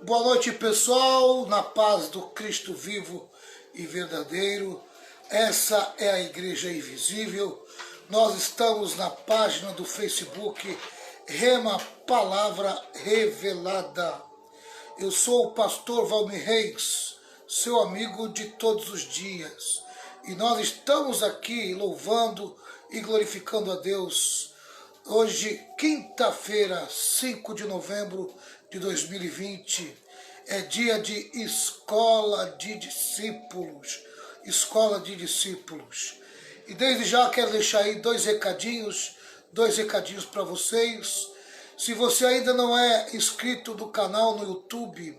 Boa noite, pessoal, na paz do Cristo vivo e verdadeiro. Essa é a Igreja Invisível. Nós estamos na página do Facebook Rema Palavra Revelada. Eu sou o pastor Valmir Reis, seu amigo de todos os dias. E nós estamos aqui louvando e glorificando a Deus. Hoje, quinta-feira, 5 de novembro de 2020, é dia de Escola de Discípulos. Escola de Discípulos. E desde já quero deixar aí dois recadinhos para vocês. Se você ainda não é inscrito no canal no YouTube,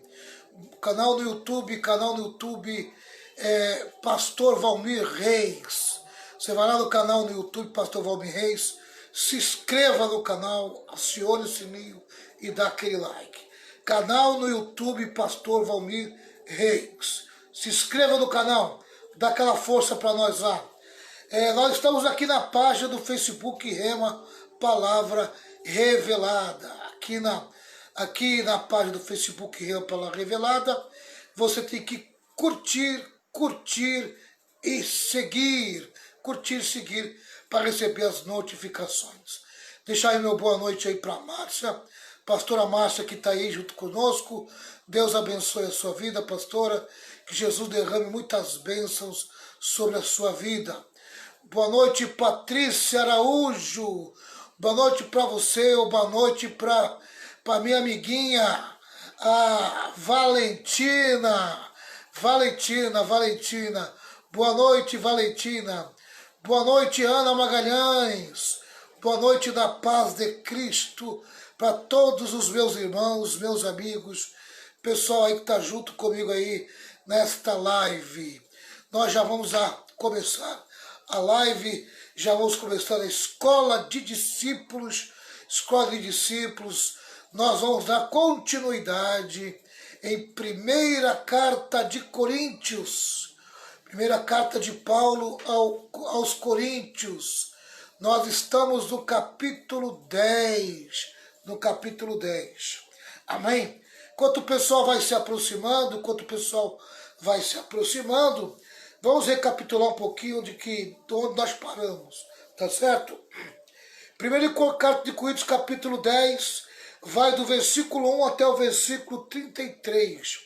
canal no YouTube é Pastor Valmir Reis. Você vai lá no canal no YouTube Pastor Valmir Reis, se inscreva no canal, acione o sininho e dá aquele like. Canal no YouTube Pastor Valmir Reis. Se inscreva no canal, dá aquela força para nós lá. Nós estamos aqui na página do Facebook Rema Palavra Revelada. Aqui na página do Facebook Rema Palavra Revelada, você tem que curtir e seguir. Seguir para receber as notificações. Deixar aí meu boa noite aí para a Márcia, pastora Márcia que está aí junto conosco. Deus abençoe a sua vida, pastora, que Jesus derrame muitas bênçãos sobre a sua vida. Boa noite, Patrícia Araújo, boa noite para você, ou boa noite para minha amiguinha, a Valentina, boa noite, Valentina. Boa noite, Ana Magalhães. Boa noite da paz de Cristo para todos os meus irmãos, meus amigos, pessoal aí que está junto comigo aí nesta live. Nós já vamos começar a live, já vamos começar a Escola de Discípulos. Nós vamos dar continuidade em primeira carta de Coríntios. Primeira carta de Paulo aos Coríntios. Nós estamos no capítulo 10. Amém? Enquanto o pessoal vai se aproximando, vamos recapitular um pouquinho de onde nós paramos. Tá certo? Primeira carta de Coríntios, capítulo 10, vai do versículo 1 até o versículo 33.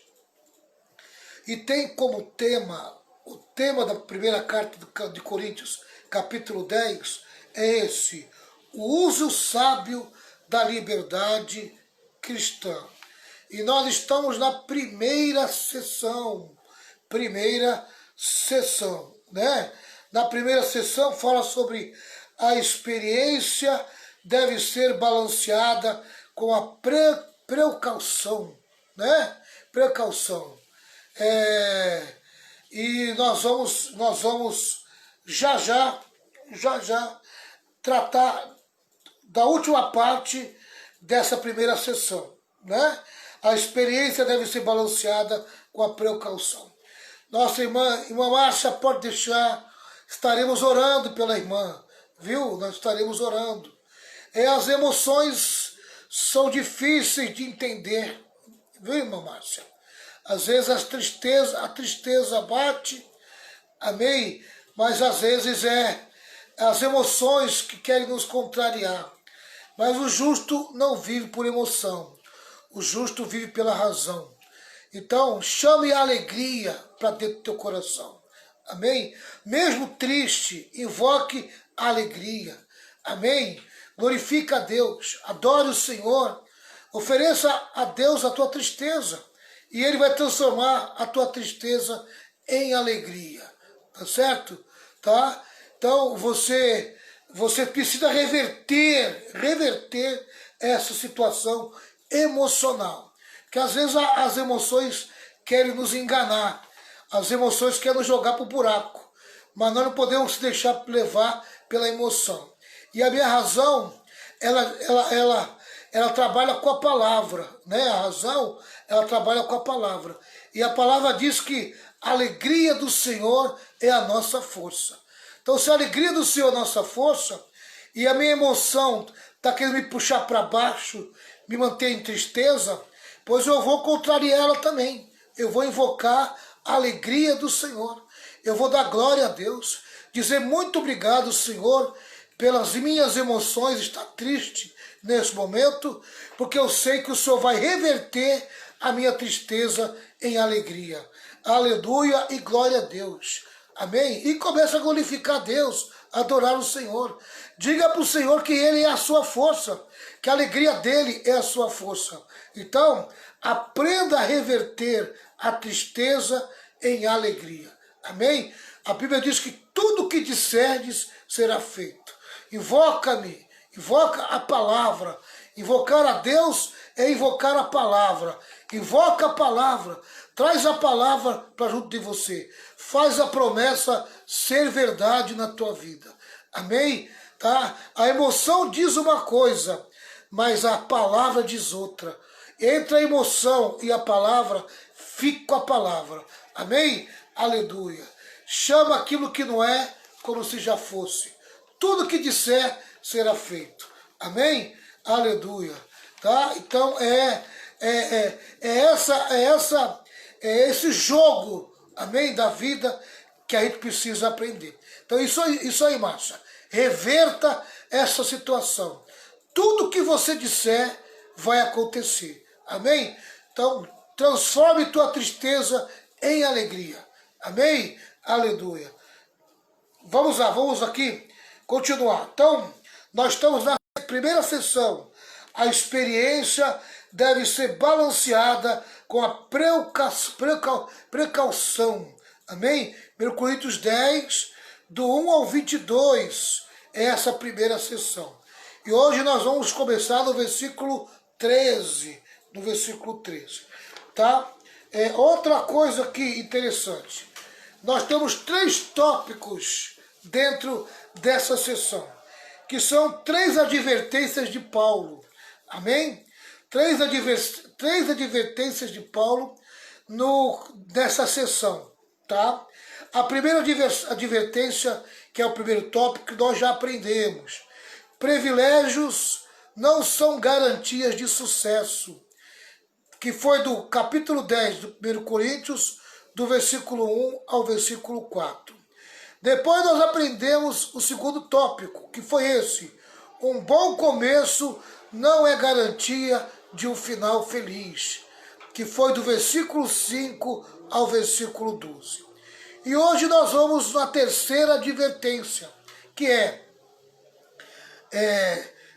E tem como tema... O tema da primeira carta de Coríntios, capítulo 10, é esse: o uso sábio da liberdade cristã. E nós estamos na primeira sessão, né? Na primeira sessão fala sobre a experiência deve ser balanceada com a precaução, né? Precaução. E nós vamos já tratar da última parte dessa primeira sessão, né? A experiência deve ser balanceada com a precaução. Nossa irmã Márcia, pode deixar, estaremos orando pela irmã, viu? Nós estaremos orando. As emoções são difíceis de entender, viu, irmã Márcia? Às vezes a tristeza bate, amém? Mas às vezes as emoções que querem nos contrariar. Mas o justo não vive por emoção, o justo vive pela razão. Então, chame a alegria para dentro do teu coração, amém? Mesmo triste, invoque a alegria, amém? Glorifica a Deus, adore o Senhor, ofereça a Deus a tua tristeza. E Ele vai transformar a tua tristeza em alegria, tá certo? Tá? Então você precisa reverter essa situação emocional. Porque às vezes as emoções querem nos enganar, as emoções querem nos jogar para o buraco, mas nós não podemos se deixar levar pela emoção. E a minha razão, ela trabalha com a palavra, né? A razão, ela trabalha com a palavra. E a palavra diz que a alegria do Senhor é a nossa força. Então, se a alegria do Senhor é a nossa força, e a minha emoção está querendo me puxar para baixo, me manter em tristeza, pois eu vou contrariar ela também. Eu vou invocar a alegria do Senhor. Eu vou dar glória a Deus, dizer muito obrigado, Senhor, pelas minhas emoções estar triste nesse momento, porque eu sei que o Senhor vai reverter a minha tristeza em alegria. Aleluia e glória a Deus. Amém? E começa a glorificar a Deus, adorar o Senhor. Diga para o Senhor que Ele é a sua força, que a alegria dEle é a sua força. Então, aprenda a reverter a tristeza em alegria. Amém? A Bíblia diz que tudo que disserdes será feito. Invoca-me, invoca a palavra. Invocar a Deus é invocar a palavra. Invoca a palavra, traz a palavra para junto de você. Faz a promessa ser verdade na tua vida. Amém? Tá? A emoção diz uma coisa, mas a palavra diz outra. Entre a emoção e a palavra, fica com a palavra. Amém? Aleluia. Chama aquilo que não é como se já fosse. Tudo que disser será feito. Amém? Aleluia. Tá? Então é esse jogo, amém, da vida que a gente precisa aprender. Então isso aí, Márcia. Reverta essa situação. Tudo que você disser vai acontecer. Amém? Então, transforme tua tristeza em alegria. Amém? Aleluia. Vamos lá, vamos aqui continuar. Então, nós estamos na primeira sessão. A experiência deve ser balanceada com a precaução. Amém? 1 Coríntios 10, do 1 ao 22, é essa primeira sessão. E hoje nós vamos começar no versículo 13. No versículo 13. Tá? Outra coisa aqui interessante. Nós temos 3 tópicos dentro dessa sessão, que são 3 advertências de Paulo. Amém? 3 advertências de Paulo nessa sessão. Tá? A primeira advertência, que é o primeiro tópico, que nós já aprendemos. Privilégios não são garantias de sucesso. Que foi do capítulo 10 do 1 Coríntios, do versículo 1 ao versículo 4. Depois nós aprendemos o segundo tópico, que foi esse. Um bom começo não é garantia de um final feliz, que foi do versículo 5 ao versículo 12. E hoje nós vamos na terceira advertência, que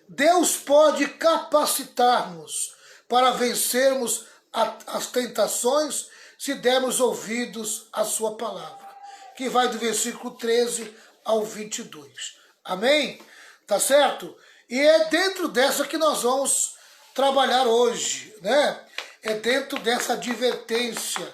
Deus pode capacitar-nos para vencermos as tentações se dermos ouvidos à sua palavra, que vai do versículo 13 ao 22. Amém? Tá certo? E é dentro dessa que nós vamos trabalhar hoje, né? É dentro dessa advertência,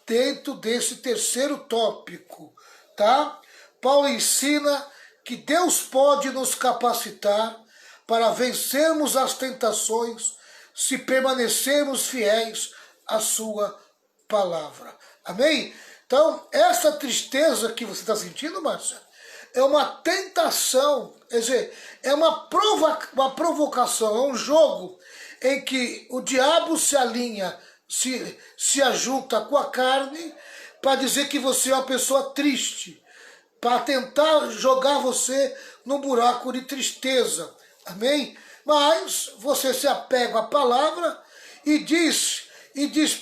dentro desse terceiro tópico, tá? Paulo ensina que Deus pode nos capacitar para vencermos as tentações se permanecermos fiéis à sua palavra. Amém? Então, essa tristeza que você está sentindo, Márcia, é uma tentação, quer dizer, é uma provocação, é um jogo em que o diabo se alinha, se ajunta com a carne para dizer que você é uma pessoa triste, para tentar jogar você num buraco de tristeza. Amém? Mas você se apega à palavra e diz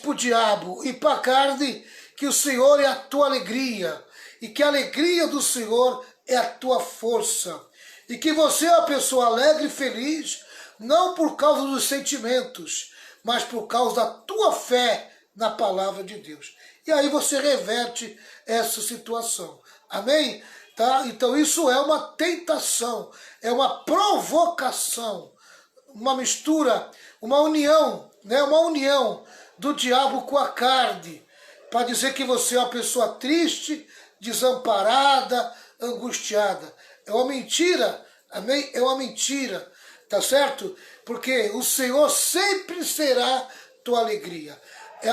para o diabo e para a carne que o Senhor é a tua alegria e que a alegria do Senhor é a tua força e que você é uma pessoa alegre e feliz não por causa dos sentimentos, mas por causa da tua fé na palavra de Deus. E aí você reverte essa situação. Amém? Tá? Então isso é uma tentação, é uma provocação, uma mistura, uma união, né? Uma união do diabo com a carne, para dizer que você é uma pessoa triste, desamparada, angustiada. É uma mentira, amém? É uma mentira, tá certo? Porque o Senhor sempre será tua alegria.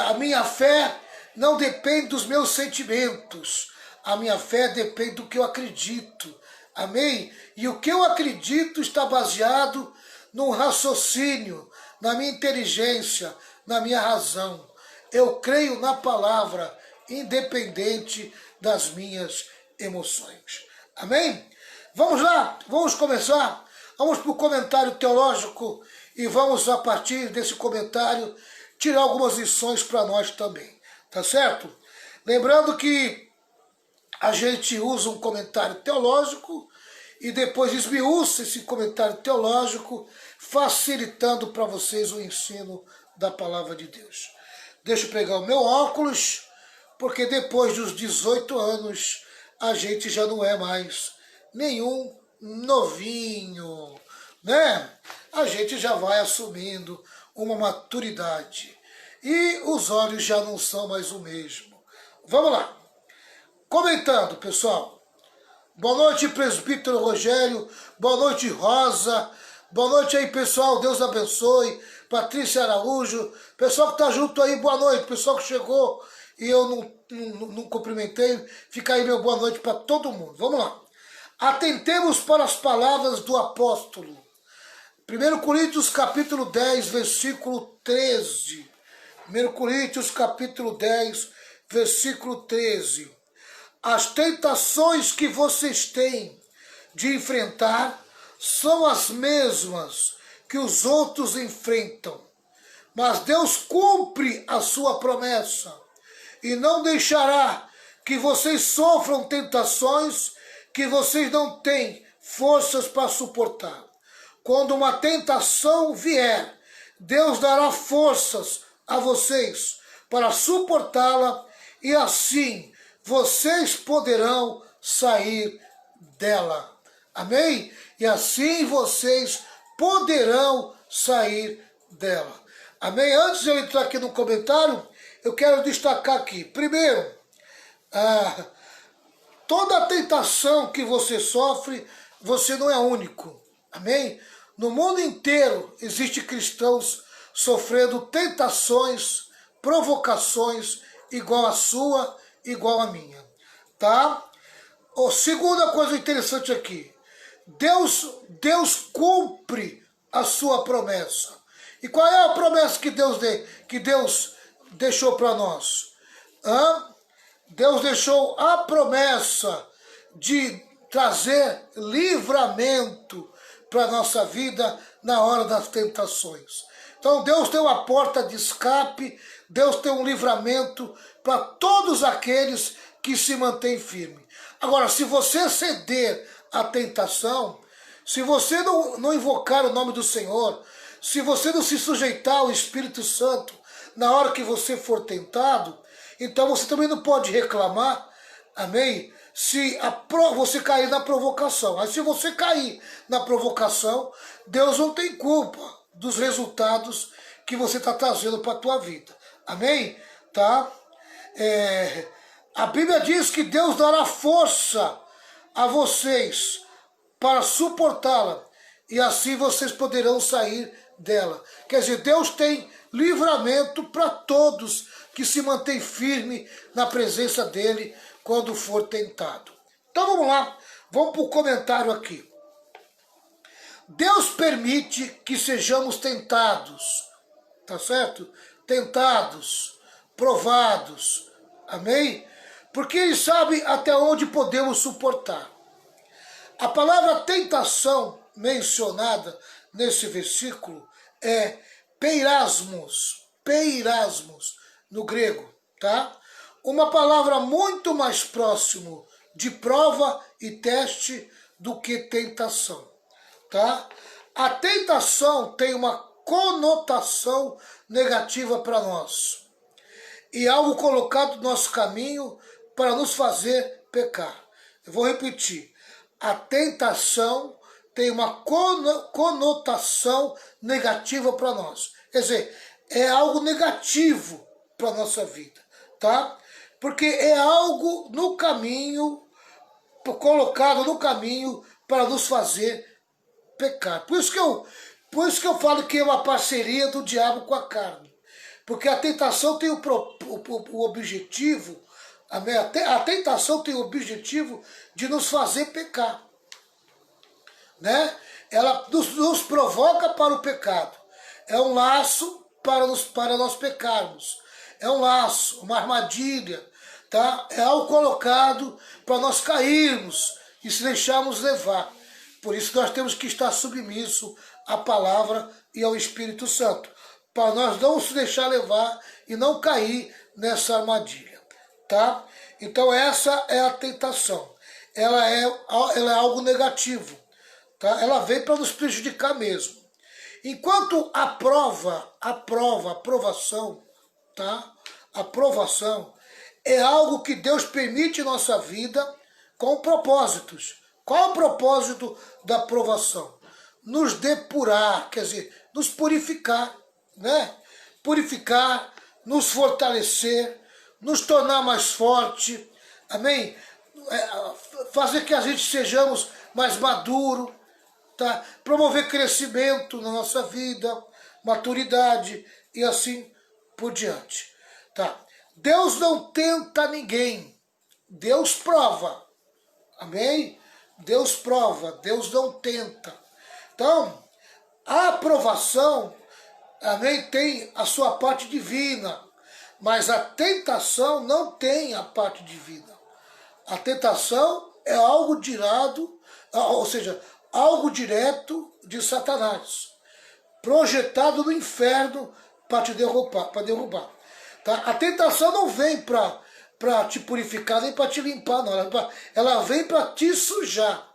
A minha fé não depende dos meus sentimentos, a minha fé depende do que eu acredito, amém? E o que eu acredito está baseado num raciocínio, na minha inteligência, na minha razão. Eu creio na palavra, independente das minhas emoções. Amém? Vamos lá, vamos começar. Vamos para o comentário teológico e vamos, a partir desse comentário, tirar algumas lições para nós também. Tá certo? Lembrando que a gente usa um comentário teológico e depois esmiuça esse comentário teológico, facilitando para vocês o ensino da palavra de Deus. Deixa eu pegar o meu óculos, porque depois dos 18 anos a gente já não é mais nenhum novinho, né? A gente já vai assumindo uma maturidade e os olhos já não são mais o mesmo. Vamos lá. Comentando, pessoal. Boa noite, presbítero Rogério. Boa noite, Rosa. Boa noite aí, pessoal. Deus abençoe. Patrícia Araújo. Pessoal que tá junto aí, boa noite. Pessoal que chegou e eu não cumprimentei. Fica aí meu boa noite para todo mundo. Vamos lá. Atentemos para as palavras do apóstolo. 1 Coríntios capítulo 10, versículo 13. 1 Coríntios capítulo 10, versículo 13. As tentações que vocês têm de enfrentar são as mesmas que os outros enfrentam. Mas Deus cumpre a sua promessa e não deixará que vocês sofram tentações que vocês não têm forças para suportar. Quando uma tentação vier, Deus dará forças a vocês para suportá-la e assim vocês poderão sair dela. Amém? E assim vocês poderão sair dela. Amém? Antes de eu entrar aqui no comentário, eu quero destacar aqui. Primeiro, toda a tentação que você sofre, você não é único. Amém? No mundo inteiro existem cristãos sofrendo tentações, provocações igual a sua, igual a minha, tá? A segunda coisa interessante aqui, Deus cumpre a sua promessa. E qual é a promessa que Deus deixou para nós? Deus deixou a promessa de trazer livramento para a nossa vida na hora das tentações. Então Deus tem uma porta de escape, Deus tem um livramento para todos aqueles que se mantêm firmes. Agora, se você ceder à tentação, se você não invocar o nome do Senhor, se você não se sujeitar ao Espírito Santo na hora que você for tentado, então você também não pode reclamar, amém? Se você cair na provocação. Mas se você cair na provocação, Deus não tem culpa dos resultados que você está trazendo para a tua vida. Amém? Tá? A Bíblia diz que Deus dará força a vocês para suportá-la e assim vocês poderão sair dela. Quer dizer, Deus tem livramento para todos que se mantêm firme na presença dele quando for tentado. Então vamos lá, vamos para o comentário aqui. Deus permite que sejamos tentados, tá certo? Tentados, provados, amém? Porque Ele sabe até onde podemos suportar. A palavra tentação mencionada nesse versículo é peirasmos no grego, tá? Uma palavra muito mais próximo de prova e teste do que tentação, tá? A tentação tem uma conotação negativa para nós e algo colocado no nosso caminho para nos fazer pecar. Eu vou repetir. A tentação tem uma conotação negativa para nós. Quer dizer, é algo negativo para a nossa vida, tá? Porque é algo no caminho, colocado no caminho para nos fazer pecar. Por isso que eu falo que é uma parceria do diabo com a carne. Porque a tentação tem o objetivo, a tentação tem o objetivo de nos fazer pecar. Né? Ela nos provoca para o pecado. É um laço para nós pecarmos. É um laço, uma armadilha, tá? É algo colocado para nós cairmos e se deixarmos levar. Por isso nós temos que estar submisso à palavra e ao Espírito Santo, para nós não se deixar levar e não cair nessa armadilha, tá? Então essa é a tentação. Ela é algo negativo, tá? Ela vem para nos prejudicar mesmo. Enquanto a aprovação, tá? A aprovação é algo que Deus permite em nossa vida com propósitos. Qual é o propósito da aprovação? Nos depurar, quer dizer, nos purificar, né? Purificar, nos fortalecer, nos tornar mais forte, amém? Fazer que a gente sejamos mais maduro, tá? Promover crescimento na nossa vida, maturidade e assim por diante, tá? Deus não tenta ninguém, Deus prova, amém? Deus prova, Deus não tenta. Então, a aprovação, amém, tem a sua parte divina, mas a tentação não tem a parte divina. A tentação é algo tirado, ou seja, algo direto de Satanás, projetado no inferno para te derrubar. Tá? A tentação não vem para te purificar nem para te limpar, não. Ela vem para te sujar,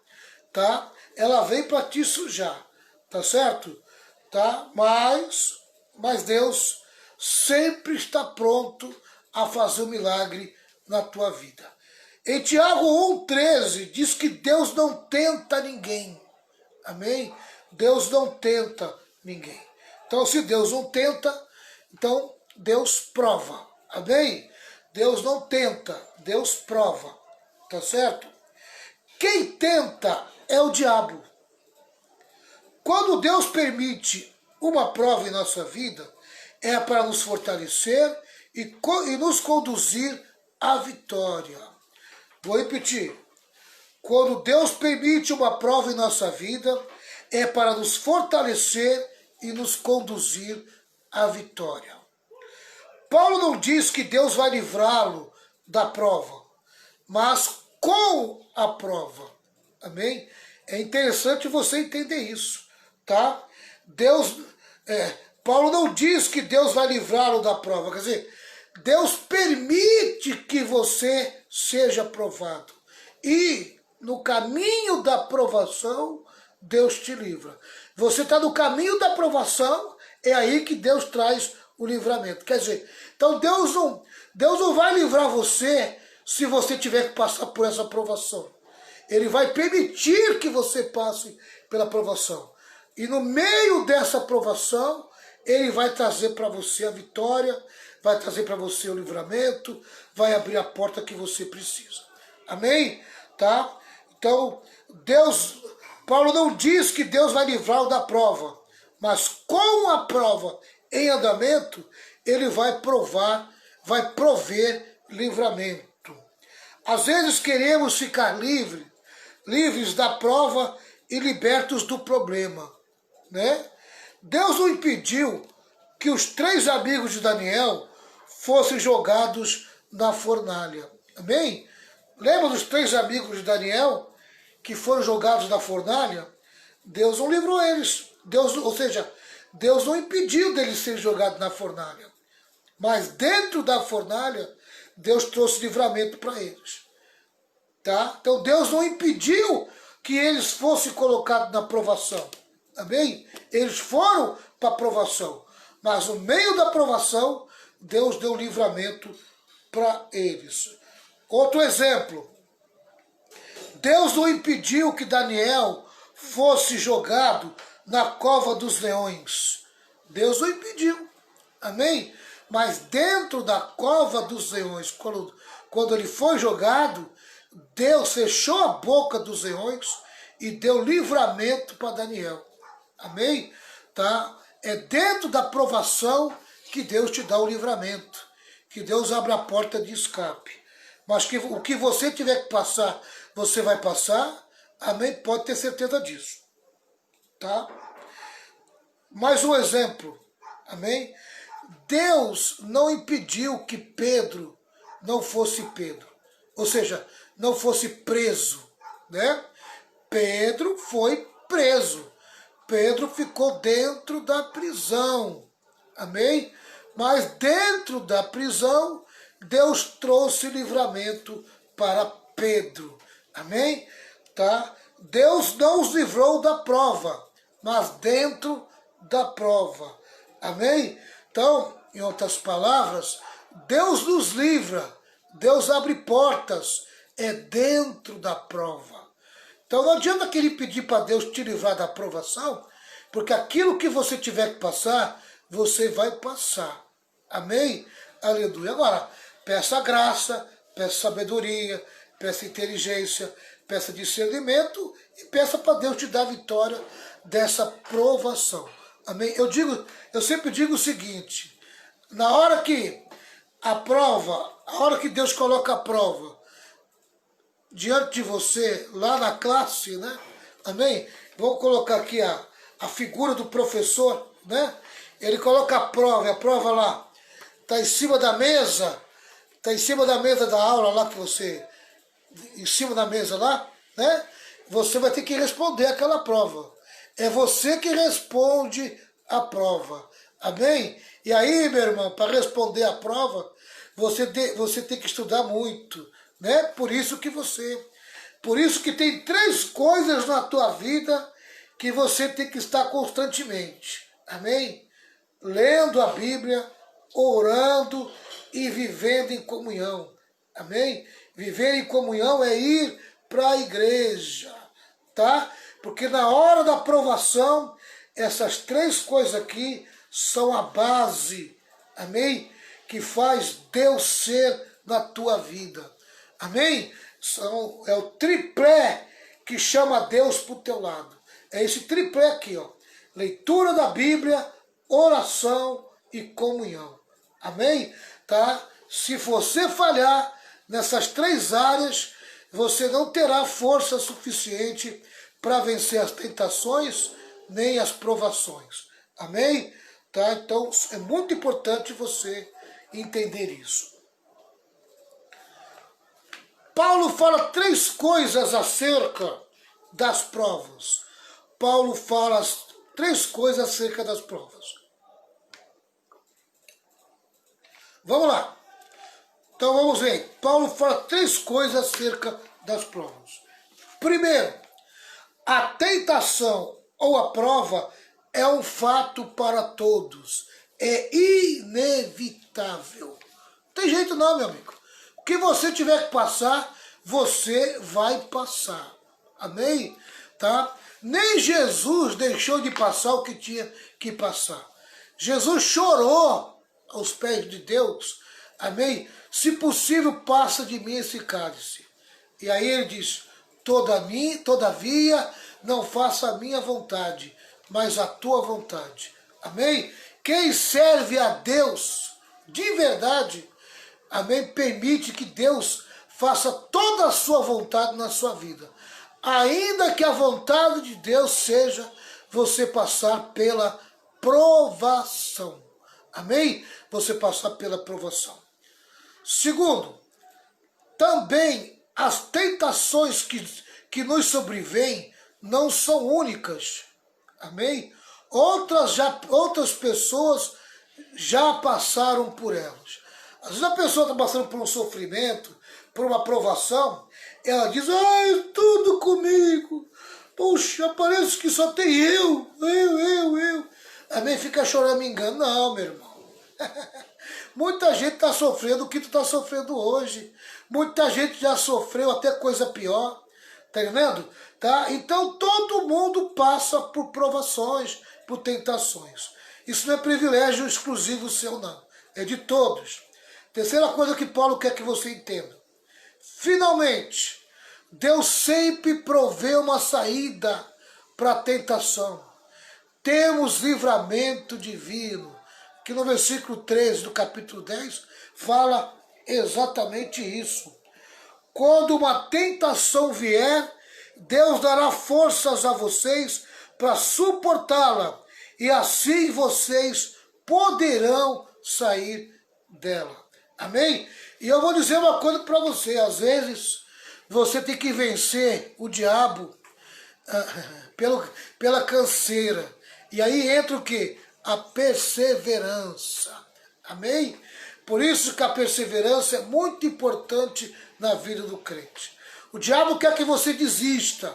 tá? Ela vem para te sujar, tá certo? Tá? Mas Deus sempre está pronto a fazer um milagre na tua vida. Em Tiago 1,13 diz que Deus não tenta ninguém. Amém? Deus não tenta ninguém. Então, se Deus não tenta, então Deus prova. Amém? Deus não tenta, Deus prova. Tá certo? Quem tenta é o diabo. Quando Deus permite uma prova em nossa vida, é para nos fortalecer e nos conduzir à vitória. Vou repetir. Quando Deus permite uma prova em nossa vida, é para nos fortalecer e nos conduzir à vitória. Paulo não diz que Deus vai livrá-lo da prova, mas com a prova. Amém? É interessante você entender isso, tá? Paulo não diz que Deus vai livrá-lo da prova, quer dizer, Deus permite que você seja provado. E no caminho da provação, Deus te livra. Você está no caminho da provação, é aí que Deus traz o livramento. Quer dizer, então Deus não vai livrar você se você tiver que passar por essa provação. Ele vai permitir que você passe pela provação. E no meio dessa provação, Ele vai trazer para você a vitória, vai trazer para você o livramento, vai abrir a porta que você precisa. Amém? Tá? Então, Paulo não diz que Deus vai livrá-lo da prova, mas com a prova em andamento, Ele vai prover livramento. Às vezes queremos ficar livres da prova e libertos do problema, né? Deus não impediu que os 3 amigos de Daniel fossem jogados na fornalha. Amém? Lembra dos 3 amigos de Daniel que foram jogados na fornalha? Deus não livrou eles. Deus não impediu deles serem jogados na fornalha. Mas dentro da fornalha, Deus trouxe livramento para eles. Tá? Então Deus não impediu que eles fossem colocados na provação. Amém? Eles foram para a provação. Mas no meio da provação, Deus deu livramento para eles. Outro exemplo. Deus não impediu que Daniel fosse jogado na cova dos leões. Deus não impediu. Amém? Mas dentro da cova dos leões, quando ele foi jogado, Deus fechou a boca dos leões e deu livramento para Daniel. Amém? Tá? É dentro da provação que Deus te dá o livramento, que Deus abre a porta de escape. Mas o que você tiver que passar, você vai passar. Amém? Pode ter certeza disso. Tá? Mais um exemplo. Amém? Deus não impediu que Pedro não fosse Pedro, ou seja, não fosse preso, né? Pedro foi preso, Pedro ficou dentro da prisão, amém? Mas dentro da prisão, Deus trouxe livramento para Pedro, amém? Tá? Deus não os livrou da prova, mas dentro da prova, amém? Então, em outras palavras, Deus nos livra, Deus abre portas, é dentro da prova. Então não adianta querer pedir para Deus te livrar da provação, porque aquilo que você tiver que passar, você vai passar. Amém? Aleluia. Agora, peça graça, peça sabedoria, peça inteligência, peça discernimento e peça para Deus te dar vitória dessa provação. Amém? Eu sempre digo o seguinte, na hora que a prova, a hora que Deus coloca a prova diante de você, lá na classe, né? Amém? Vou colocar aqui a figura do professor, né? Ele coloca a prova lá, está em cima da mesa, da aula lá que você, em cima da mesa lá, né? Você vai ter que responder aquela prova. É você que responde a prova. Amém? E aí, meu irmão, para responder a prova, você tem que estudar muito, né? Por isso que tem 3 coisas na tua vida que você tem que estar constantemente. Amém? Lendo a Bíblia, orando e vivendo em comunhão. Amém? Viver em comunhão é ir para a igreja, tá? Porque na hora da provação, essas 3 coisas aqui são a base, amém? Que faz Deus ser na tua vida, amém? É o triplé que chama Deus para o teu lado. É esse triplé aqui, ó. Leitura da Bíblia, oração e comunhão, amém? Tá? Se você falhar nessas 3 áreas, você não terá força suficiente para vencer as tentações nem as provações. Amém? Tá? Então, é muito importante você entender isso. Paulo fala 3 coisas acerca das provas. Paulo fala 3 coisas acerca das provas. Vamos lá. Então, vamos ver. Paulo fala 3 coisas acerca das provas. Primeiro, a tentação ou a prova é um fato para todos. É inevitável. Não tem jeito não, meu amigo. O que você tiver que passar, você vai passar. Amém? Tá? Nem Jesus deixou de passar o que tinha que passar. Jesus chorou aos pés de Deus. Amém? Se possível, passa de mim esse cálice. E aí ele diz, todavia, não faça a minha vontade, mas a tua vontade. Amém? Quem serve a Deus de verdade, amém, permite que Deus faça toda a sua vontade na sua vida. Ainda que a vontade de Deus seja você passar pela provação. Amém? Você passar pela provação. Segundo, também as tentações que nos sobrevêm não são únicas. Amém? Outras pessoas já passaram por elas. Às vezes a pessoa está passando por um sofrimento, por uma provação, ela diz, ai, tudo comigo. Poxa, parece que só tem eu. Amém? Fica chorando, me engano. Não, meu irmão. Muita gente está sofrendo o que tu está sofrendo hoje. Muita gente já sofreu até coisa pior. Tá entendendo? Tá? Então todo mundo passa por provações, por tentações. Isso não é privilégio exclusivo seu, não. É de todos. Terceira coisa que Paulo quer que você entenda. Finalmente, Deus sempre provê uma saída para a tentação. Temos livramento divino. Que no versículo 13 do capítulo 10 fala exatamente isso. Quando uma tentação vier, Deus dará forças a vocês para suportá-la, e assim vocês poderão sair dela. Amém? E eu vou dizer uma coisa para você, às vezes você tem que vencer o diabo pela canseira. E aí entra o quê? A perseverança. Amém? Por isso que a perseverança é muito importante na vida do crente. O diabo quer que você desista.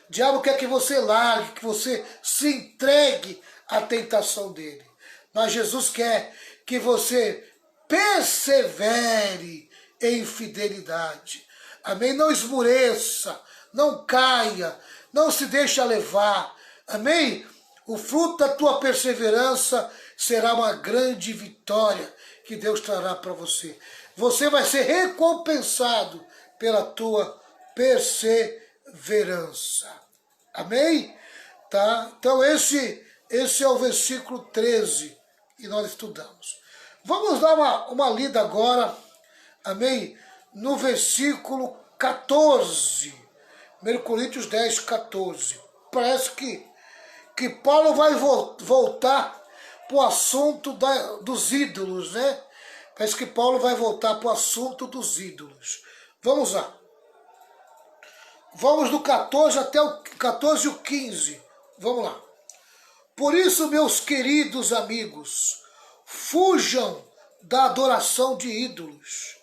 O diabo quer que você largue, que você se entregue à tentação dele. Mas Jesus quer que você persevere em fidelidade. Amém? Não esmoreça, não caia, não se deixe levar. Amém? O fruto da tua perseverança será uma grande vitória que Deus trará para você. Você vai ser recompensado pela tua perseverança. Amém? Tá? Então esse é o versículo 13 que nós estudamos. Vamos dar uma lida agora, amém? No versículo 14, 1 Coríntios 10, 14. Parece que Paulo vai voltar para o assunto dos ídolos, né? Parece que Paulo vai voltar para o assunto dos ídolos. Vamos lá. Vamos do 14 até o 14 e o 15. Vamos lá. Por isso, meus queridos amigos, fujam da adoração de ídolos.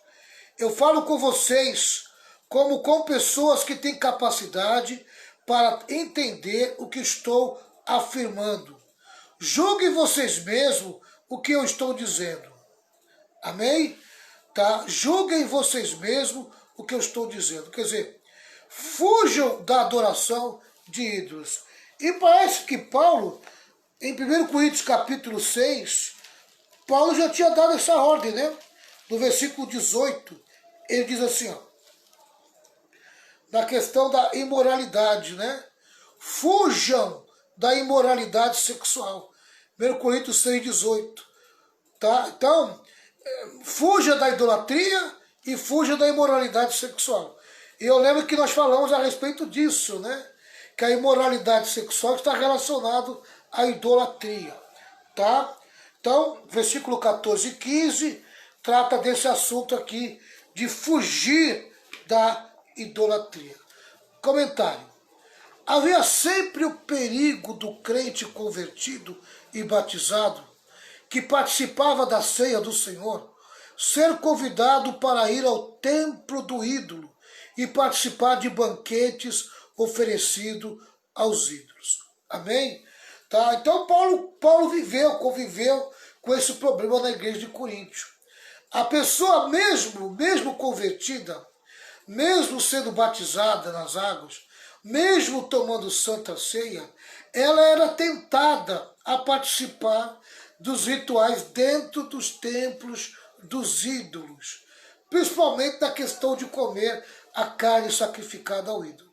Eu falo com vocês como com pessoas que têm capacidade para entender o que estou afirmando. Julguem vocês mesmos o que eu estou dizendo. Amém? Tá? Julguem vocês mesmos o que eu estou dizendo. Quer dizer, fujam da adoração de ídolos. E parece que Paulo, em 1 Coríntios capítulo 6, Paulo já tinha dado essa ordem, né? No versículo 18, ele diz assim, ó, na questão da imoralidade, né? Fujam da imoralidade sexual. 1 Coríntios 6, 18. Tá? Então, fuja da idolatria e fuja da imoralidade sexual. E eu lembro que nós falamos a respeito disso, né? Que a imoralidade sexual está relacionada à idolatria. Tá? Então, versículo 14 e 15 trata desse assunto aqui de fugir da idolatria. Comentário. Havia sempre o perigo do crente convertido e batizado, que participava da ceia do Senhor, ser convidado para ir ao templo do ídolo e participar de banquetes oferecidos aos ídolos. Amém? Tá? Então Paulo conviveu com esse problema na igreja de Coríntio. A pessoa mesmo convertida, mesmo sendo batizada nas águas, mesmo tomando santa ceia, ela era tentada a participar dos rituais dentro dos templos dos ídolos, principalmente na questão de comer a carne sacrificada ao ídolo.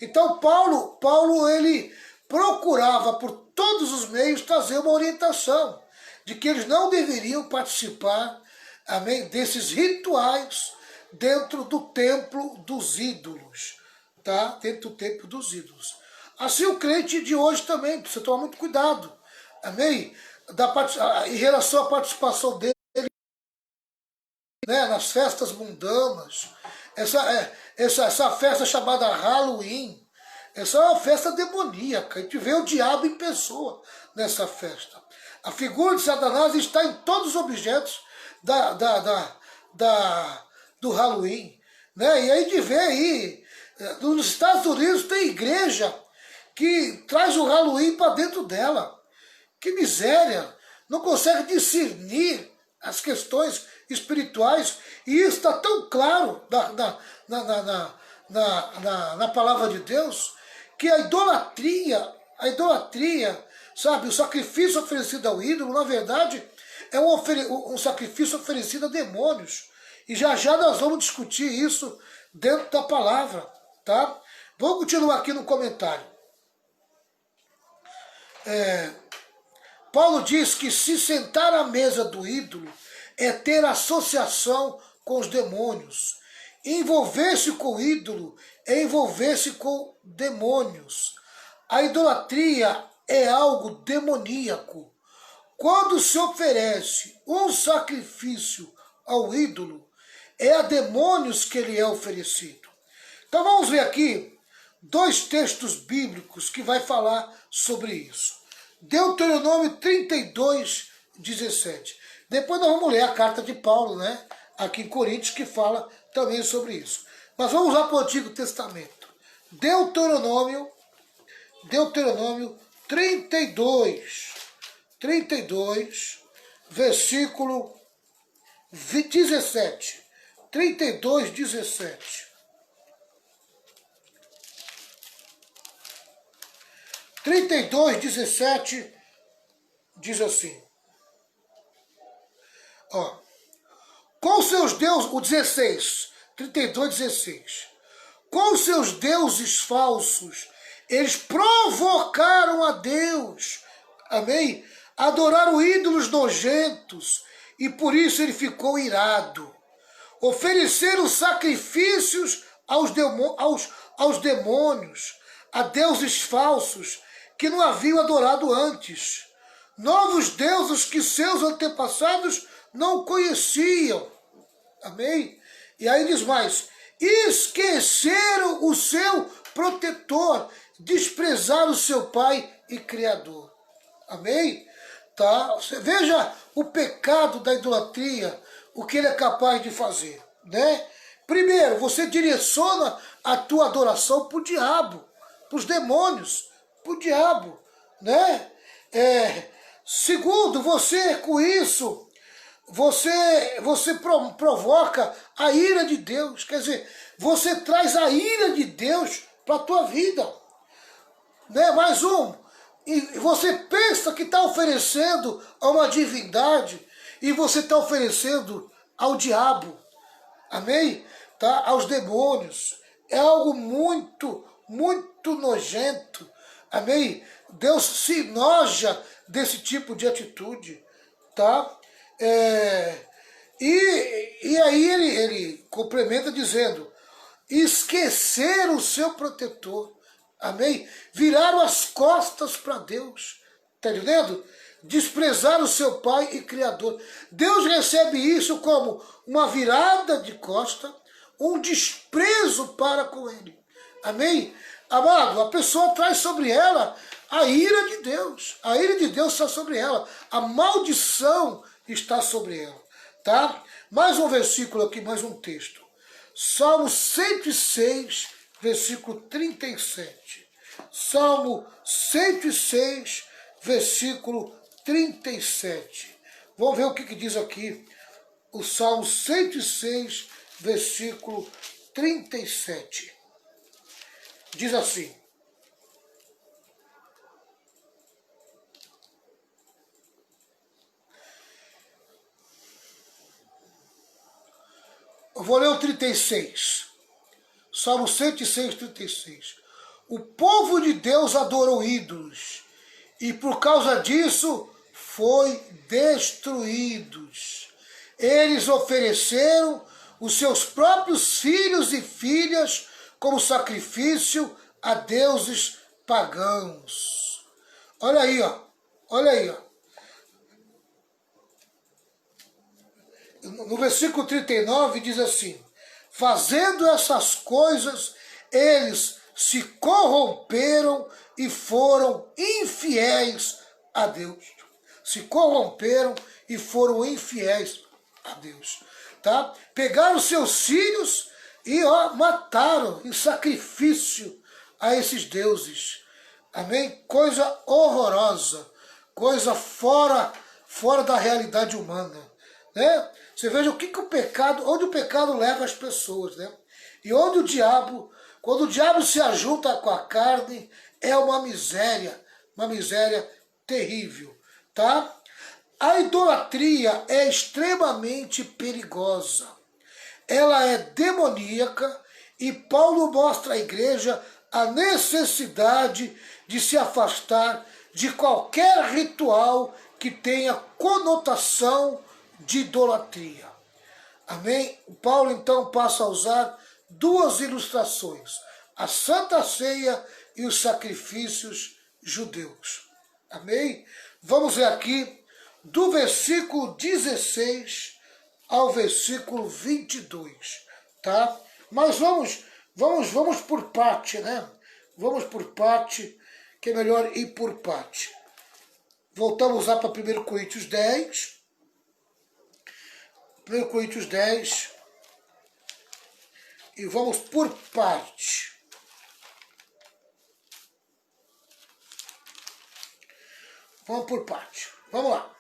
Então Paulo ele procurava por todos os meios trazer uma orientação de que eles não deveriam participar, amém, desses rituais dentro do templo dos ídolos, tá? Dentro do templo dos ídolos. Assim o crente de hoje também precisa tomar muito cuidado, amém, em relação à participação dele, né, nas festas mundanas. Essa festa chamada Halloween, essa é uma festa demoníaca. A gente vê o diabo em pessoa nessa festa. A figura de Satanás está em todos os objetos do Halloween. Né? E aí a gente vê aí, nos Estados Unidos tem igreja que traz o Halloween para dentro dela. Que miséria! Não consegue discernir as questões espirituais. E isso está tão claro na palavra de Deus, que a idolatria, sabe, o sacrifício oferecido ao ídolo, na verdade, é um sacrifício oferecido a demônios. E já nós vamos discutir isso dentro da palavra, tá? Vamos continuar aqui no comentário. Paulo diz que se sentar à mesa do ídolo é ter associação com os demônios. Envolver-se com o ídolo é envolver-se com demônios. A idolatria é algo demoníaco. quando se oferece um sacrifício ao ídolo, é a demônios que ele é oferecido. Então vamos ver aqui dois textos bíblicos que vai falar sobre isso. Deuteronômio 32, 17. Depois nós vamos ler a carta de Paulo, né, aqui em Coríntios, que fala também sobre isso. Mas vamos lá para o Antigo Testamento. Deuteronômio 32, versículo 17. 32, 17. 32, 17 diz assim. Ó, com seus deuses, o 16, 32, 16. Com seus deuses falsos, eles provocaram a Deus, amém? Adoraram ídolos nojentos, e por isso ele ficou irado. Ofereceram sacrifícios aos demônios, a deuses falsos, que não haviam adorado antes. Novos deuses que seus antepassados não conheciam. Amém? E aí diz mais, esqueceram o seu protetor, desprezaram o seu pai e criador. Amém? Tá? Você veja o pecado da idolatria, o que ele é capaz de fazer, né? Primeiro, você direciona a tua adoração para o diabo, para os demônios, para o diabo, né? Segundo, você com isso, você provoca a ira de Deus, quer dizer, você traz a ira de Deus para a tua vida, né? Mais um, e você pensa que está oferecendo a uma divindade e você está oferecendo ao diabo, amém? Tá? Aos demônios, é algo muito, muito nojento, amém? Deus se enoja desse tipo de atitude, tá? E aí ele complementa dizendo, esqueceram o seu protetor, amém? Viraram as costas para Deus, tá entendendo? Desprezaram o seu pai e criador. Deus recebe isso como uma virada de costa, um desprezo para com ele, amém? Amado, a pessoa traz sobre ela a ira de Deus está sobre ela, a maldição está sobre ela, tá? Mais um versículo aqui, mais um texto. Salmo 106, versículo 37. Salmo 106, versículo 37. Vamos ver o que diz aqui o Salmo 106, versículo 37. Diz assim, eu vou ler o 36, Salmo 106, 36. O povo de Deus adorou ídolos, e por causa disso foi destruídos. Eles ofereceram os seus próprios filhos e filhas como sacrifício a deuses pagãos. Olha aí, ó. Olha aí, ó. No versículo 39 diz assim, fazendo essas coisas, eles se corromperam e foram infiéis a Deus. Se corromperam e foram infiéis a Deus. Tá? Pegaram seus filhos e mataram em sacrifício a esses deuses. Amém? Coisa horrorosa, coisa fora da realidade humana. Né? Você veja o que o pecado, onde o pecado leva as pessoas, né? E onde o diabo, quando o diabo se ajunta com a carne, é uma miséria terrível, tá? A idolatria é extremamente perigosa. Ela é demoníaca e Paulo mostra à igreja a necessidade de se afastar de qualquer ritual que tenha conotação de idolatria. Amém? Paulo então passa a usar duas ilustrações, a Santa Ceia e os sacrifícios judeus. Amém? Vamos ver aqui do versículo 16 ao versículo 22, tá? Mas vamos por parte, né? Vamos por parte, que é melhor ir por parte. Voltamos lá para 1 Coríntios 10. 1 Coríntios 10. E vamos por parte. Vamos por parte. Vamos lá.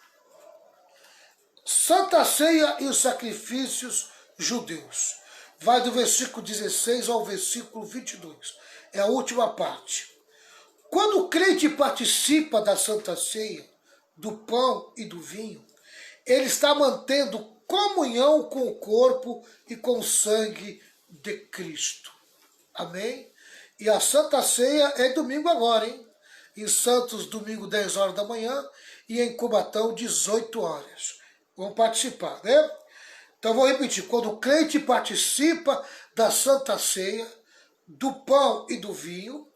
Santa Ceia e os sacrifícios judeus. Vai do versículo 16 ao versículo 22. É a última parte. Quando o crente participa da Santa Ceia, do pão e do vinho, ele está mantendo comunhão com o corpo e com o sangue de Cristo. Amém? E a Santa Ceia é domingo agora, hein? Em Santos, domingo, 10 horas da manhã, e em Cubatão, 18 horas. Vamos participar, né? Então, vou repetir. Quando o crente participa da Santa Ceia, do pão e do vinho,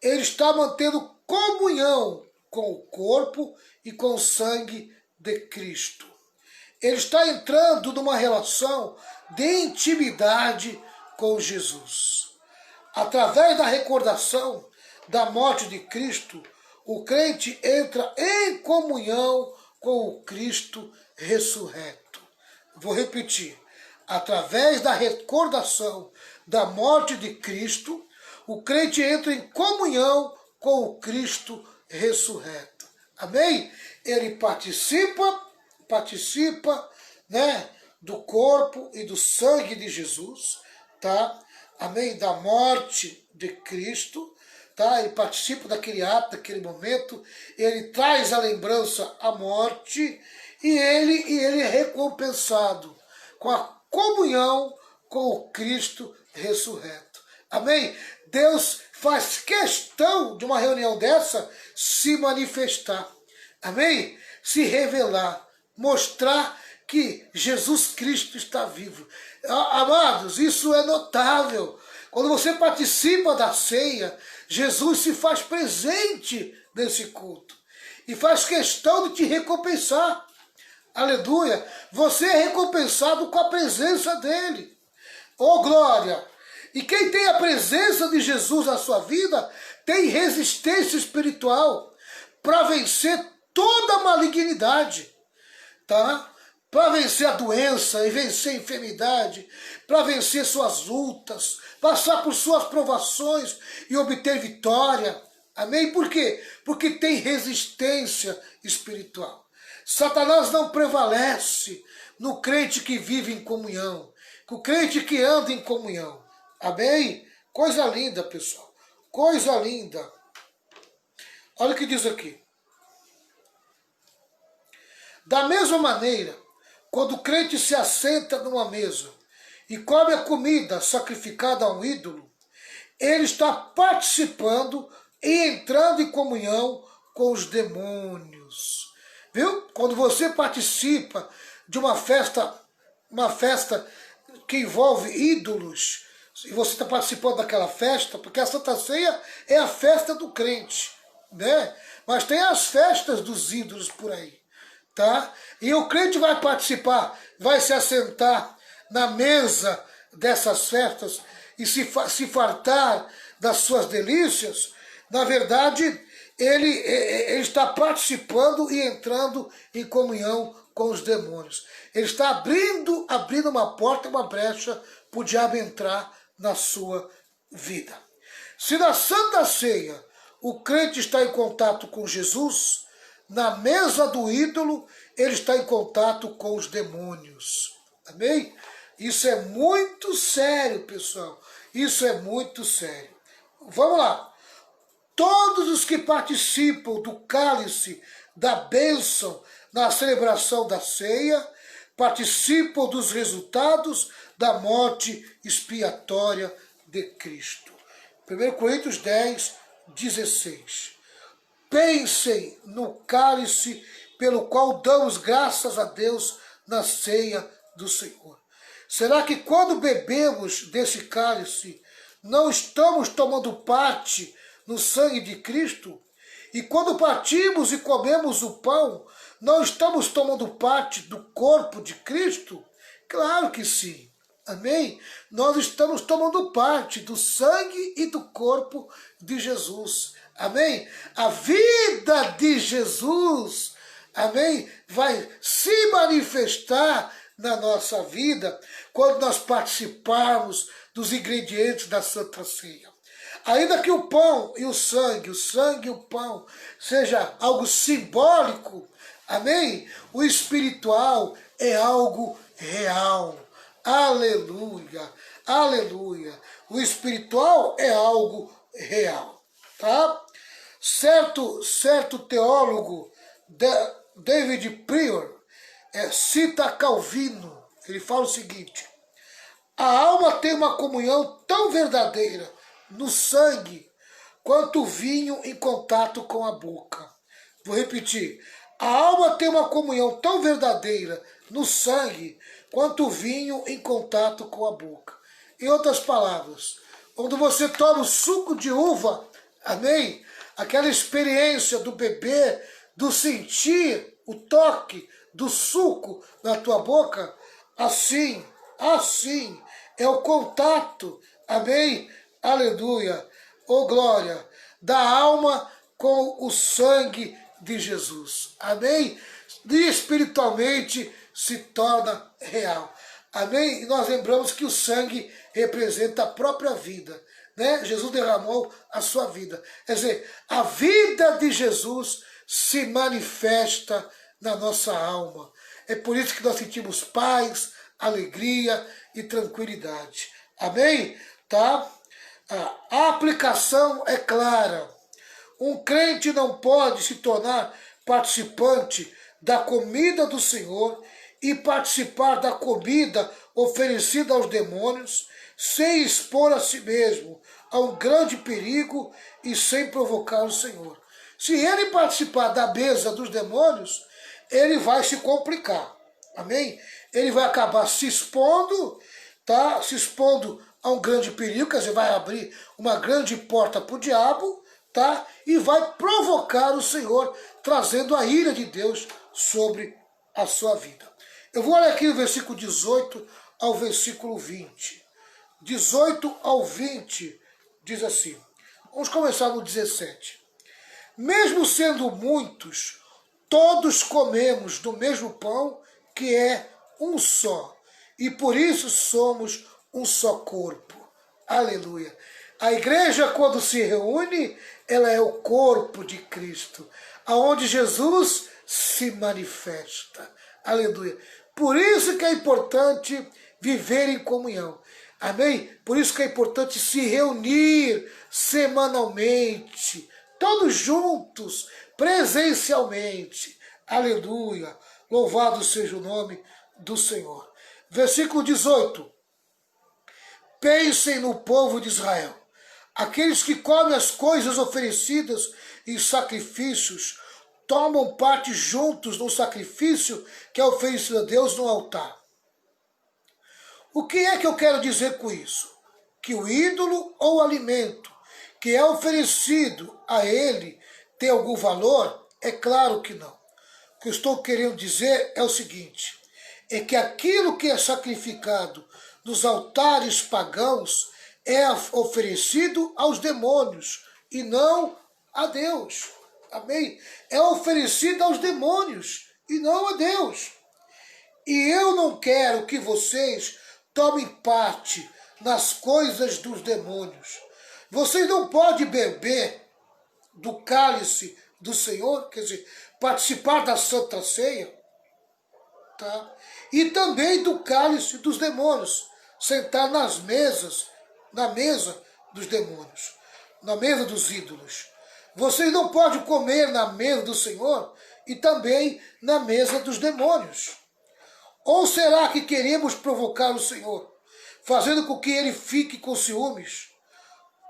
ele está mantendo comunhão com o corpo e com o sangue de Cristo. Ele está entrando numa relação de intimidade com Jesus. Através da recordação da morte de Cristo, o crente entra em comunhão com o Cristo ressurreto. Vou repetir. Através da recordação da morte de Cristo, o crente entra em comunhão com o Cristo ressurreto. Amém? Ele participa, né, do corpo e do sangue de Jesus, tá? Amém? Da morte de Cristo, tá? Ele participa daquele ato, daquele momento, ele traz a lembrança à morte e ele é recompensado com a comunhão com o Cristo ressurreto. Amém? Deus faz questão de uma reunião dessa se manifestar. Amém? Se revelar, mostrar que Jesus Cristo está vivo. Amados, isso é notável. Quando você participa da ceia, Jesus se faz presente nesse culto e faz questão de te recompensar. Aleluia! Você é recompensado com a presença dele. Oh, glória! E quem tem a presença de Jesus na sua vida tem resistência espiritual para vencer toda a malignidade, tá? Para vencer a doença e vencer a enfermidade, para vencer suas lutas, passar por suas provações e obter vitória. Amém? Por quê? Porque tem resistência espiritual. Satanás não prevalece no crente que vive em comunhão, no crente que anda em comunhão. Amém? Coisa linda, pessoal. Coisa linda. Olha o que diz aqui. Da mesma maneira, quando o crente se assenta numa mesa e come a comida sacrificada a um ídolo, ele está participando e entrando em comunhão com os demônios. Viu? Quando você participa de uma festa que envolve ídolos, e você está participando daquela festa, porque a Santa Ceia é a festa do crente, né? Mas tem as festas dos ídolos por aí, tá? E o crente vai participar, vai se assentar na mesa dessas festas e se fartar das suas delícias. Na verdade, ele está participando e entrando em comunhão com os demônios. Ele está abrindo uma porta, uma brecha para o diabo entrar na sua vida. Se na Santa Ceia o crente está em contato com Jesus, na mesa do ídolo ele está em contato com os demônios. Amém? Isso é muito sério, pessoal. Isso é muito sério. Vamos lá. Todos os que participam do cálice da bênção na celebração da ceia participam dos resultados da morte expiatória de Cristo. 1 Coríntios 10, 16. Pensem no cálice pelo qual damos graças a Deus na ceia do Senhor. Será que quando bebemos desse cálice, não estamos tomando parte no sangue de Cristo? E quando partimos e comemos o pão, não estamos tomando parte do corpo de Cristo? Claro que sim. Amém? Nós estamos tomando parte do sangue e do corpo de Jesus. Amém? A vida de Jesus, amém, vai se manifestar na nossa vida quando nós participarmos dos ingredientes da Santa Ceia. Ainda que o pão e o sangue e o pão, seja algo simbólico, amém? O espiritual é algo real. Aleluia, aleluia. O espiritual é algo real, tá? Certo teólogo, David Prior, cita Calvino. Ele fala o seguinte: a alma tem uma comunhão tão verdadeira no sangue quanto o vinho em contato com a boca. Vou repetir. A alma tem uma comunhão tão verdadeira no sangue quanto o vinho em contato com a boca. Em outras palavras, quando você toma o suco de uva, amém? Aquela experiência do beber, do sentir o toque do suco na tua boca, assim é o contato, amém? Aleluia, oh glória, da alma com o sangue de Jesus, amém? E espiritualmente se torna real, amém? E nós lembramos que o sangue representa a própria vida, né? Jesus derramou a sua vida, quer dizer, a vida de Jesus se manifesta na nossa alma. É por isso que nós sentimos paz, alegria e tranquilidade, amém? Tá? A aplicação é clara. Um crente não pode se tornar participante da comida do Senhor e participar da comida oferecida aos demônios sem expor a si mesmo a um grande perigo e sem provocar o Senhor. Se ele participar da mesa dos demônios, ele vai se complicar, amém? Ele vai acabar se expondo, tá? Se expondo a um grande perigo, quer dizer, vai abrir uma grande porta para o diabo, tá? E vai provocar o Senhor, trazendo a ira de Deus sobre a sua vida. Eu vou olhar aqui no versículo 18 ao versículo 20. 18 ao 20 diz assim, vamos começar no 17. Mesmo sendo muitos, todos comemos do mesmo pão, que é um só, e por isso somos um só corpo. Aleluia. A igreja, quando se reúne, ela é o corpo de Cristo, aonde Jesus se manifesta. Aleluia. Por isso que é importante viver em comunhão. Amém? Por isso que é importante se reunir semanalmente, todos juntos, presencialmente. Aleluia. Louvado seja o nome do Senhor. Versículo 18. Pensem no povo de Israel. Aqueles que comem as coisas oferecidas em sacrifícios tomam parte juntos no sacrifício que é oferecido a Deus no altar. O que é que eu quero dizer com isso? Que o ídolo ou alimento que é oferecido a ele tem algum valor? É claro que não. O que eu estou querendo dizer é o seguinte, é que aquilo que é sacrificado nos altares pagãos é oferecido aos demônios e não a Deus. Amém? É oferecido aos demônios e não a Deus. E eu não quero que vocês tomem parte nas coisas dos demônios. Vocês não podem beber do cálice do Senhor, quer dizer, participar da Santa Ceia, tá? E também do cálice dos demônios, sentar na mesa dos demônios, na mesa dos ídolos. Vocês não podem comer na mesa do Senhor e também na mesa dos demônios. Ou será que queremos provocar o Senhor, fazendo com que ele fique com ciúmes?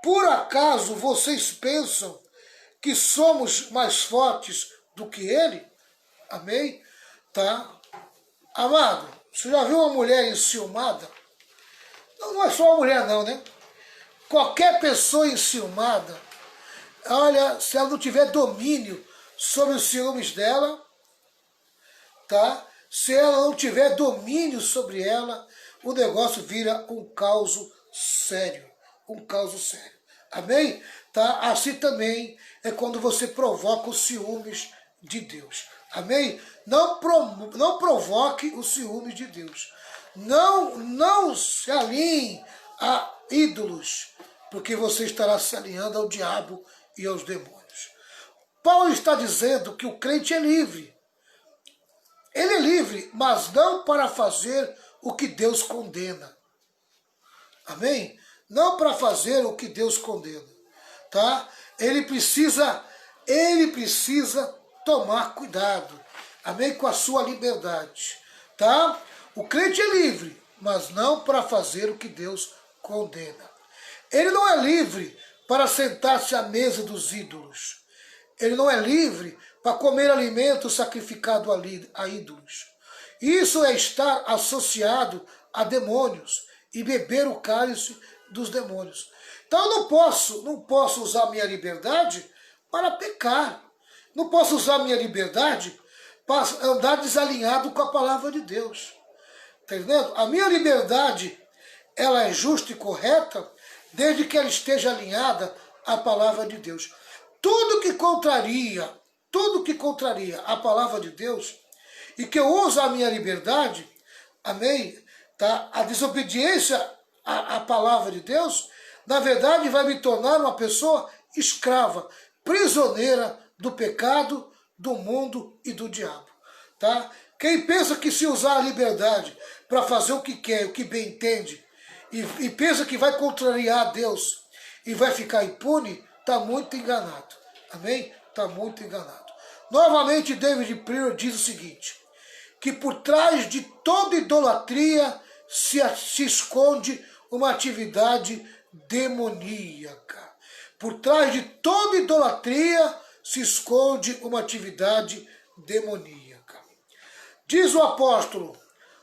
Por acaso vocês pensam que somos mais fortes do que ele? Amém? Tá? Amado, você já viu uma mulher enciumada? Não é só uma mulher não, né? Qualquer pessoa enciumada, olha, se ela não tiver domínio sobre os ciúmes dela, tá? Se ela não tiver domínio sobre ela, o negócio vira um caos sério. Um caos sério. Amém? Tá? Assim também é quando você provoca os ciúmes de Deus. Amém? Não provoque os ciúmes de Deus. Não se alinhe a ídolos, porque você estará se alinhando ao diabo e aos demônios. Paulo está dizendo que o crente é livre. Ele é livre, mas não para fazer o que Deus condena. Amém? Não para fazer o que Deus condena. Tá? Ele precisa tomar cuidado. Amém? Com a sua liberdade. Tá? O crente é livre, mas não para fazer o que Deus condena. Ele não é livre para sentar-se à mesa dos ídolos. Ele não é livre para comer alimento sacrificado a ídolos. Isso é estar associado a demônios e beber o cálice dos demônios. Então eu não posso usar minha liberdade para pecar. Não posso usar minha liberdade para andar desalinhado com a palavra de Deus. Está entendendo? A minha liberdade, ela é justa e correta desde que ela esteja alinhada à palavra de Deus. Tudo que contraria a palavra de Deus e que eu uso a minha liberdade, amém? Tá? A desobediência à palavra de Deus, na verdade vai me tornar uma pessoa escrava, prisioneira do pecado, do mundo e do diabo. Tá? Quem pensa que se usar a liberdade para fazer o que quer, o que bem entende, e pensa que vai contrariar a Deus e vai ficar impune, está muito enganado. Amém? Está muito enganado. Novamente, David Prior diz o seguinte, que por trás de toda idolatria se esconde uma atividade demoníaca. Por trás de toda idolatria se esconde uma atividade demoníaca. Diz o apóstolo,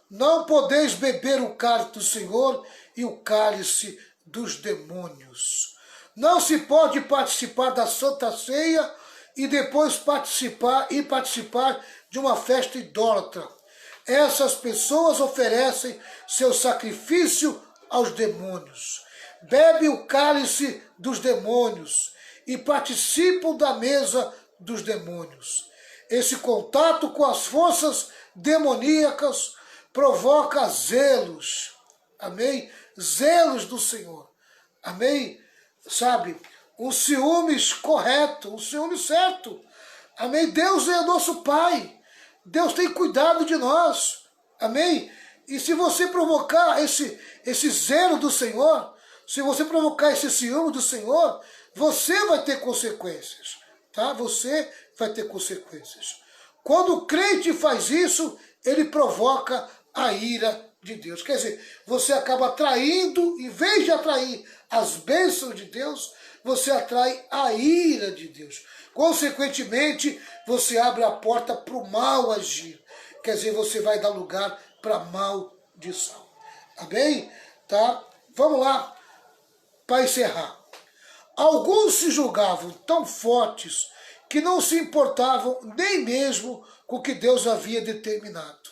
não podeis beber o cálice do Senhor e o cálice dos demônios. Não se pode participar da Santa Ceia e depois participar de uma festa idólatra. Essas pessoas oferecem seu sacrifício aos demônios, bebem o cálice dos demônios e participam da mesa dos demônios. Esse contato com as forças demoníacas provoca zelos, amém? Zelos do Senhor, amém? Sabe, um ciúmes correto, um ciúme certo. Amém? Deus é nosso Pai. Deus tem cuidado de nós. Amém? E se você provocar esse zelo do Senhor, se você provocar esse ciúme do Senhor, você vai ter consequências. Tá? Você vai ter consequências. Quando o crente faz isso, ele provoca a ira de Deus. Quer dizer, você acaba atraindo, em vez de atrair as bênçãos de Deus, você atrai a ira de Deus. Consequentemente, você abre a porta para o mal agir. Quer dizer, você vai dar lugar para maldição. Amém? Tá? Vamos lá, para encerrar. Alguns se julgavam tão fortes que não se importavam nem mesmo com o que Deus havia determinado.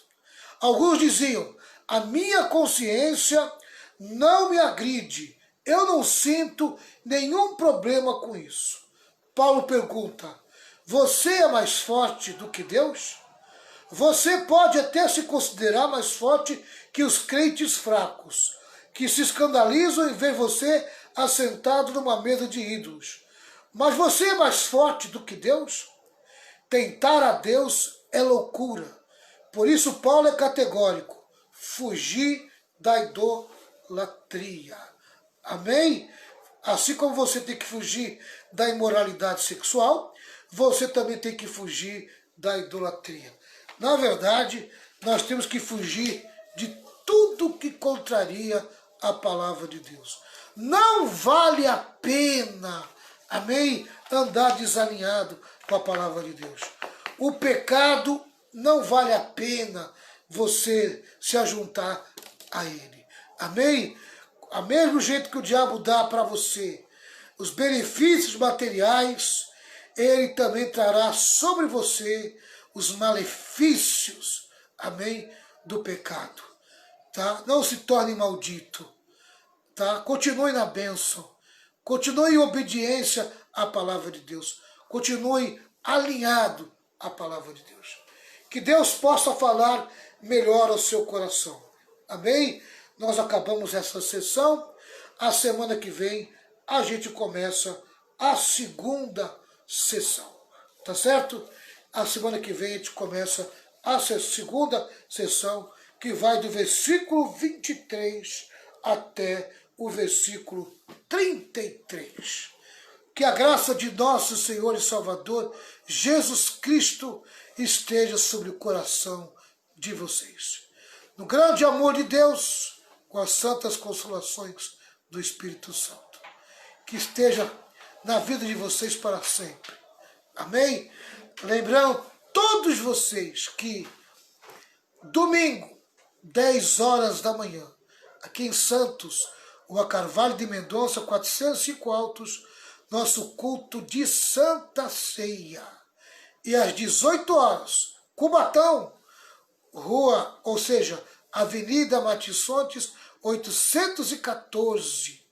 Alguns diziam, a minha consciência não me agride, eu não sinto nenhum problema com isso. Paulo pergunta, você é mais forte do que Deus? Você pode até se considerar mais forte que os crentes fracos, que se escandalizam em ver você assentado numa mesa de ídolos. Mas você é mais forte do que Deus? Tentar a Deus é loucura. Por isso Paulo é categórico. Fugir da idolatria. Amém? Assim como você tem que fugir da imoralidade sexual, você também tem que fugir da idolatria. Na verdade, nós temos que fugir de tudo que contraria a palavra de Deus. Não vale a pena, amém, andar desalinhado com a palavra de Deus. O pecado não vale a pena você se ajuntar a ele. Amém? A mesmo jeito que o diabo dá para você os benefícios materiais, ele também trará sobre você os malefícios, amém, do pecado. Tá? Não se torne maldito. Tá? Continue na bênção. Continue em obediência à palavra de Deus. Continue alinhado à palavra de Deus. Que Deus possa falar melhor ao seu coração. Amém? Nós acabamos essa sessão. A semana que vem a gente começa a segunda sessão. Tá certo? A semana que vem a gente começa a segunda sessão, que vai do versículo 23 até o versículo 33. Que a graça de nosso Senhor e Salvador, Jesus Cristo, esteja sobre o coração de vocês. No grande amor de Deus, com as santas consolações do Espírito Santo. Que esteja na vida de vocês para sempre. Amém? Lembrando todos vocês que domingo, 10 horas da manhã, aqui em Santos, Rua Carvalho de Mendonça, 405 Altos, nosso culto de Santa Ceia. E às 18 horas, Cubatão, Rua, ou seja, Avenida Matissontes, 814.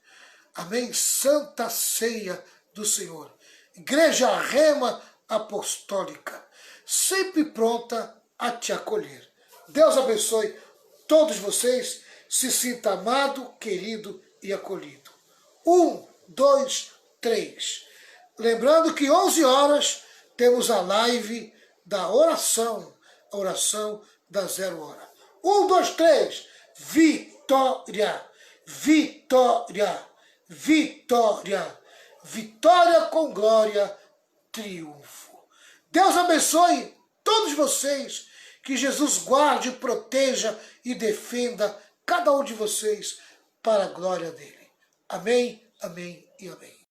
Amém? Santa Ceia do Senhor. Igreja Rema Apostólica, sempre pronta a te acolher. Deus abençoe todos vocês. Se sinta amado, querido e acolhido. 1, 2, 3. Lembrando que 11 horas temos a live da oração, a oração da 0 hora. 1, 2, 3. Vitória, vitória, vitória, vitória com glória, triunfo. Deus abençoe todos vocês, que Jesus guarde, proteja e defenda cada um de vocês para a glória dele. Amém, amém e amém.